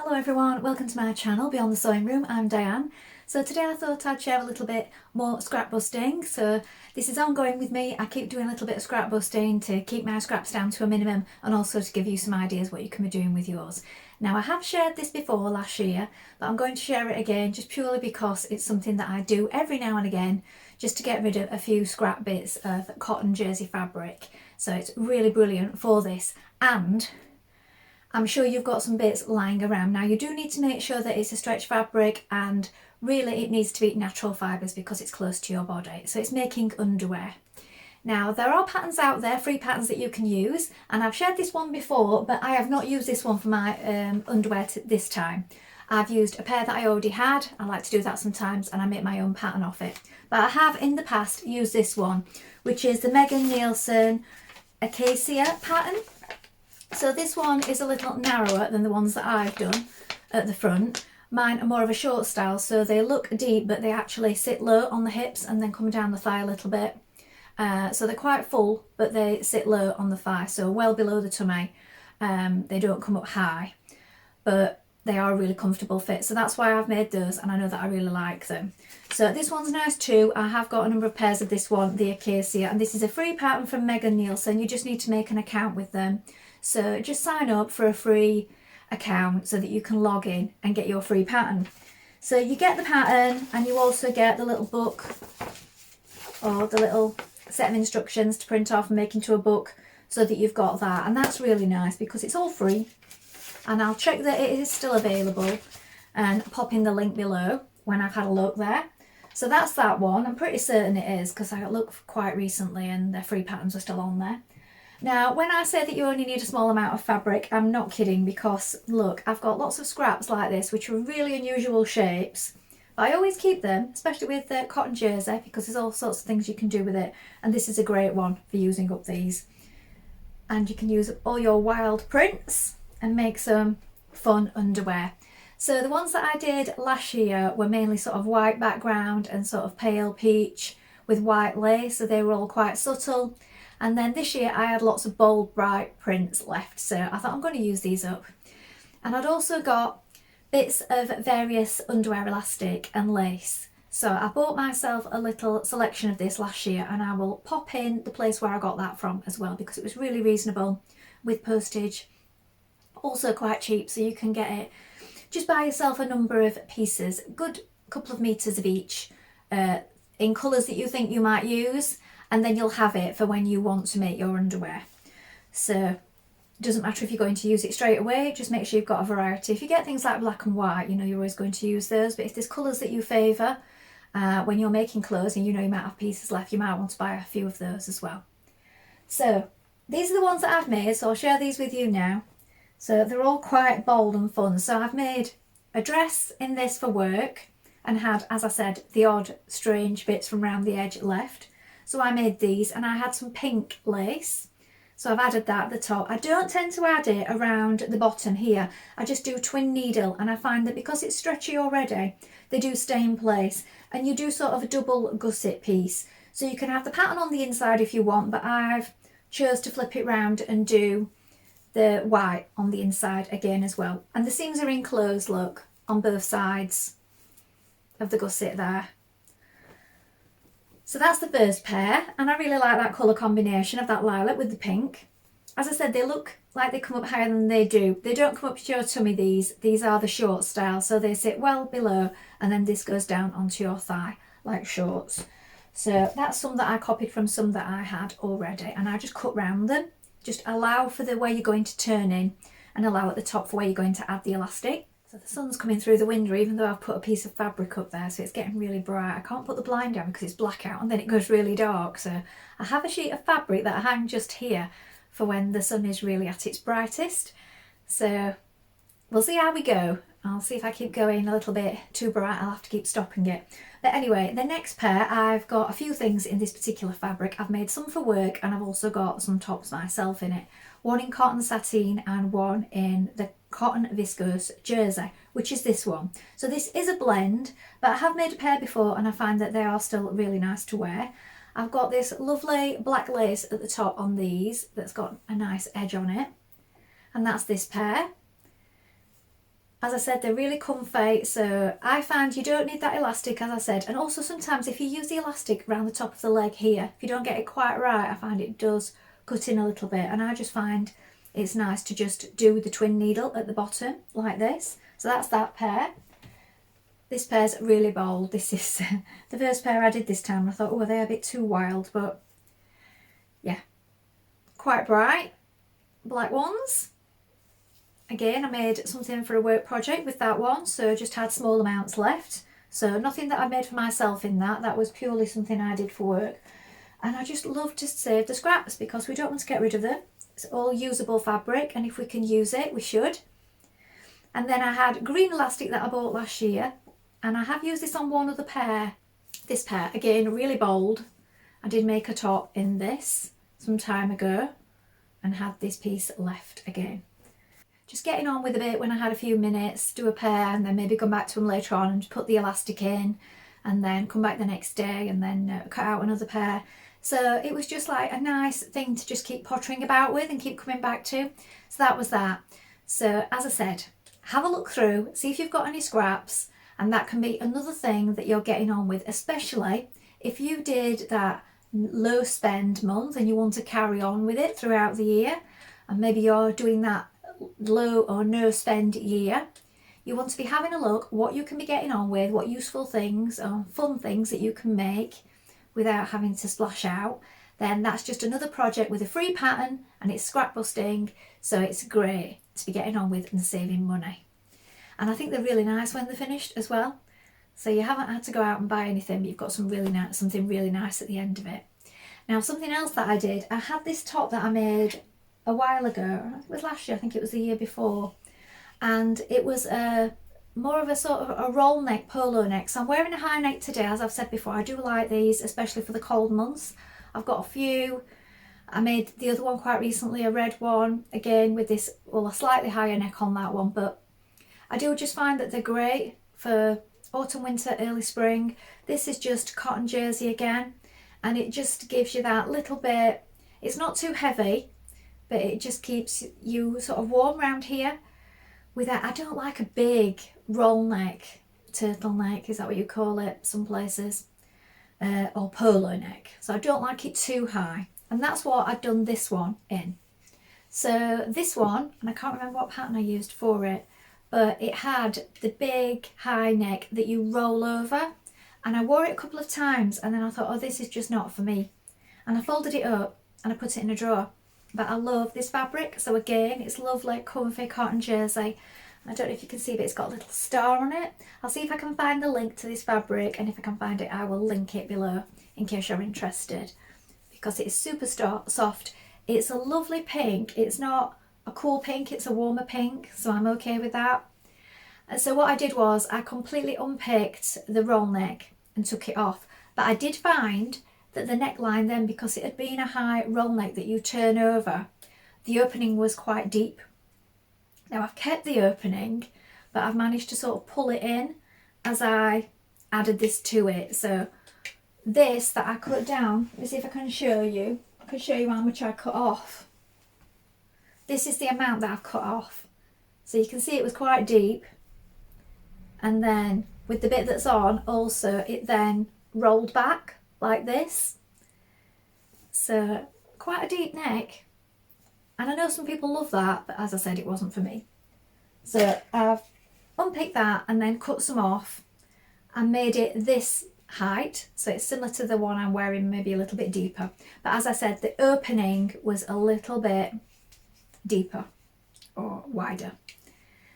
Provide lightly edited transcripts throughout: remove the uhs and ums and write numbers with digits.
Hello everyone, welcome to my channel Beyond the Sewing Room. I'm Diane. So today I thought I'd share a little bit more scrap busting. So this is ongoing with me. I keep doing a little bit of scrap busting to keep my scraps down to a minimum and also to give you some ideas what you can be doing with yours. Now I have shared this before last year, but I'm going to share it again just purely because it's something that I do every now and again just to get rid of a few scrap bits of cotton jersey fabric. So it's really brilliant for this, and I'm sure you've got some bits lying around. Now you do need to make sure that it's a stretch fabric, and really it needs to be natural fibres because it's close to your body. So it's making underwear. Now there are patterns out there, free patterns that you can use, and I've shared this one before, but I have not used this one for my underwear this time. I've used a pair that I already had. I like to do that sometimes, and I make my own pattern off it. But I have in the past used this one, which is the Megan Nielsen Acacia pattern. So this one is a little narrower than the ones that I've done at the front. Mine are more of a short style, so they look deep, but they actually sit low on the hips and then come down the thigh a little bit. So they're quite full, but they sit low on the thigh, so well below the tummy. They don't come up high, but they are a really comfortable fit. So that's why I've made those, and I know that I really like them. So this one's nice too. I have got a number of pairs of this one, the Acacia, and this is a free pattern from Megan Nielsen. You just need to make an account with them. So just sign up for a free account so that you can log in and get your free pattern. So you get the pattern, and you also get the little book or the little set of instructions to print off and make into a book, so that you've got that. And that's really nice because it's all free, and I'll check that it is still available and pop in the link below when I've had a look there. So that's that one. I'm pretty certain it is because I looked quite recently and their free patterns are still on there. Now, when I say that you only need a small amount of fabric, I'm not kidding, because look, I've got lots of scraps like this, which are really unusual shapes. But I always keep them, especially with the cotton jersey, because there's all sorts of things you can do with it. And this is a great one for using up these. And you can use up all your wild prints and make some fun underwear. So the ones that I did last year were mainly sort of white background and sort of pale peach with white lace, so they were all quite subtle. And then this year I had lots of bold, bright prints left, so I thought I'm going to use these up. And I'd also got bits of various underwear elastic and lace. So I bought myself a little selection of this last year, and I will pop in the place where I got that from as well, because it was really reasonable with postage. Also quite cheap, so you can get it. Just buy yourself a number of pieces, good couple of meters of each, in colours that you think you might use. And then you'll have it for when you want to make your underwear. So it doesn't matter if you're going to use it straight away, just make sure you've got a variety. If you get things like black and white, you know you're always going to use those. But if there's colours that you favour when you're making clothes and you know you might have pieces left, you might want to buy a few of those as well. So these are the ones that I've made, so I'll share these with you now. So they're all quite bold and fun. So I've made a dress in this for work and had, as I said, the odd strange bits from around the edge left. So I made these, and I had some pink lace, so I've added that at the top. I don't tend to add it around the bottom here. I just do twin needle, and I find that because it's stretchy already, they do stay in place. And you do sort of a double gusset piece, so you can have the pattern on the inside if you want, but I've chose to flip it round and do the white on the inside again as well. And the seams are enclosed, look, on both sides of the gusset there. So that's the first pair, and I really like that colour combination of that lilac with the pink. As I said, they look like they come up higher than they do. They don't come up to your tummy, these. These are the short style, so they sit well below, and then this goes down onto your thigh like shorts. So that's some that I copied from some that I had already, and I just cut round them. Just allow for the way you're going to turn in, and allow at the top for where you're going to add the elastic. So the sun's coming through the window, even though I've put a piece of fabric up there, so it's getting really bright. I can't put the blind down because it's black out, and then it goes really dark. So I have a sheet of fabric that I hang just here for when the sun is really at its brightest. So we'll see how we go. I'll see if I keep going a little bit too bright. I'll have to keep stopping it. But anyway, the next pair, I've got a few things in this particular fabric. I've made some for work, and I've also got some tops myself in it. One in cotton sateen and one in the cotton viscose jersey, which is this one. So this is a blend, but I have made a pair before, and I find that they are still really nice to wear. I've got this lovely black lace at the top on these that's got a nice edge on it, and that's this pair. As I said, they're really comfy, so I find you don't need that elastic, as I said. And also sometimes if you use the elastic around the top of the leg here, if you don't get it quite right, I find it does cut in a little bit. And I just find it's nice to just do the twin needle at the bottom like this. So that's that pair. This pair's really bold. This is the first pair I did this time. I thought, oh, are they a bit too wild? But yeah, quite bright. Black ones. Again, I made something for a work project with that one, so just had small amounts left. So nothing that I made for myself in that. That was purely something I did for work. And I just love to save the scraps because we don't want to get rid of them. It's all usable fabric, and if we can use it, we should. And then I had green elastic that I bought last year, and I have used this on one other pair. This pair, again, really bold. I did make a top in this some time ago and had this piece left again. Just getting on with a bit when I had a few minutes, do a pair and then maybe come back to them later on and put the elastic in and then come back the next day and then cut out another pair. So it was just like a nice thing to just keep pottering about with and keep coming back to. So that was that. So as I said, have a look through, see if you've got any scraps, and that can be another thing that you're getting on with, especially if you did that low spend month and you want to carry on with it throughout the year, and maybe you're doing that low or no spend year. You want to be having a look what you can be getting on with, what useful things or fun things that you can make without having to splash out. Then that's just another project with a free pattern and it's scrap busting, so it's great to be getting on with and saving money. And I think they're really nice when they're finished as well. So you haven't had to go out and buy anything, but you've got some something really nice at the end of it. Now, something else that I did, I had this top that I made a while ago. It was last year, I think it was the year before, and it was more of a sort of a roll neck, polo neck. So I'm wearing a high neck today, as I've said before. I do like these, especially for the cold months. I've got a few. I made the other one quite recently, a red one, again with this, well, a slightly higher neck on that one, but I do just find that they're great for autumn, winter, early spring. This is just cotton jersey again, and it just gives you that little bit, it's not too heavy, but it just keeps you sort of warm around here. Without, I don't like a big roll neck, turtleneck, is that what you call it some places, or polo neck. So I don't like it too high, and that's what I've done this one in. So this one, and I can't remember what pattern I used for it, but it had the big high neck that you roll over, and I wore it a couple of times and then I thought, oh, this is just not for me, and I folded it up and I put it in a drawer. But I love this fabric, so again, it's lovely, comfy cotton jersey. I don't know if you can see, but it's got a little star on it. I'll see if I can find the link to this fabric, and if I can find it, I will link it below in case you're interested, because it is super soft. It's a lovely pink. It's not a cool pink, it's a warmer pink, so I'm okay with that. And so what I did was I completely unpicked the roll neck and took it off, but I did find that the neckline then, because it had been a high roll neck that you turn over, the opening was quite deep. Now I've kept the opening, but I've managed to sort of pull it in as I added this to it. So this that I cut down, let me see if I can show you. I can show you how much I cut off. This is the amount that I've cut off. So you can see it was quite deep. And then with the bit that's on, also it then rolled back like this. So quite a deep neck. And I know some people love that, but as I said, it wasn't for me. So I've unpicked that and then cut some off and made it this height. So it's similar to the one I'm wearing, maybe a little bit deeper. But as I said, the opening was a little bit deeper or wider.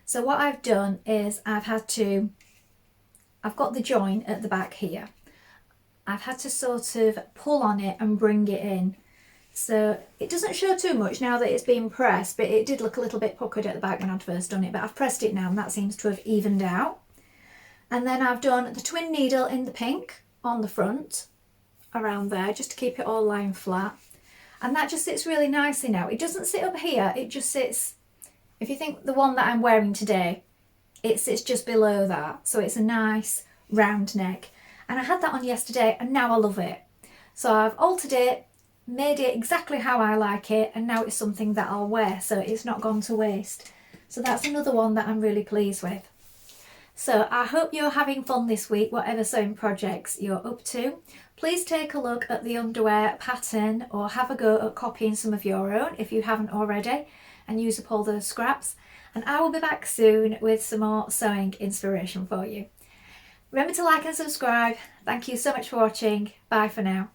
So what I've done is I've got the join at the back here. I've had to sort of pull on it and bring it in. So it doesn't show too much now that it's been pressed, but it did look a little bit puckered at the back when I'd first done it, but I've pressed it now and that seems to have evened out. And then I've done the twin needle in the pink on the front around there, just to keep it all lying flat. And that just sits really nicely now. It doesn't sit up here, it just sits, if you think the one that I'm wearing today, it sits just below that. So it's a nice round neck. And I had that on yesterday and now I love it. So I've altered it, made it exactly how I like it, and now it's something that I'll wear, so it's not gone to waste. So that's another one that I'm really pleased with. So I hope you're having fun this week, whatever sewing projects you're up to. Please take a look at the underwear pattern or have a go at copying some of your own if you haven't already, and use up all those scraps. And I will be back soon with some more sewing inspiration for you. Remember to like and subscribe. Thank you so much for watching. Bye for now.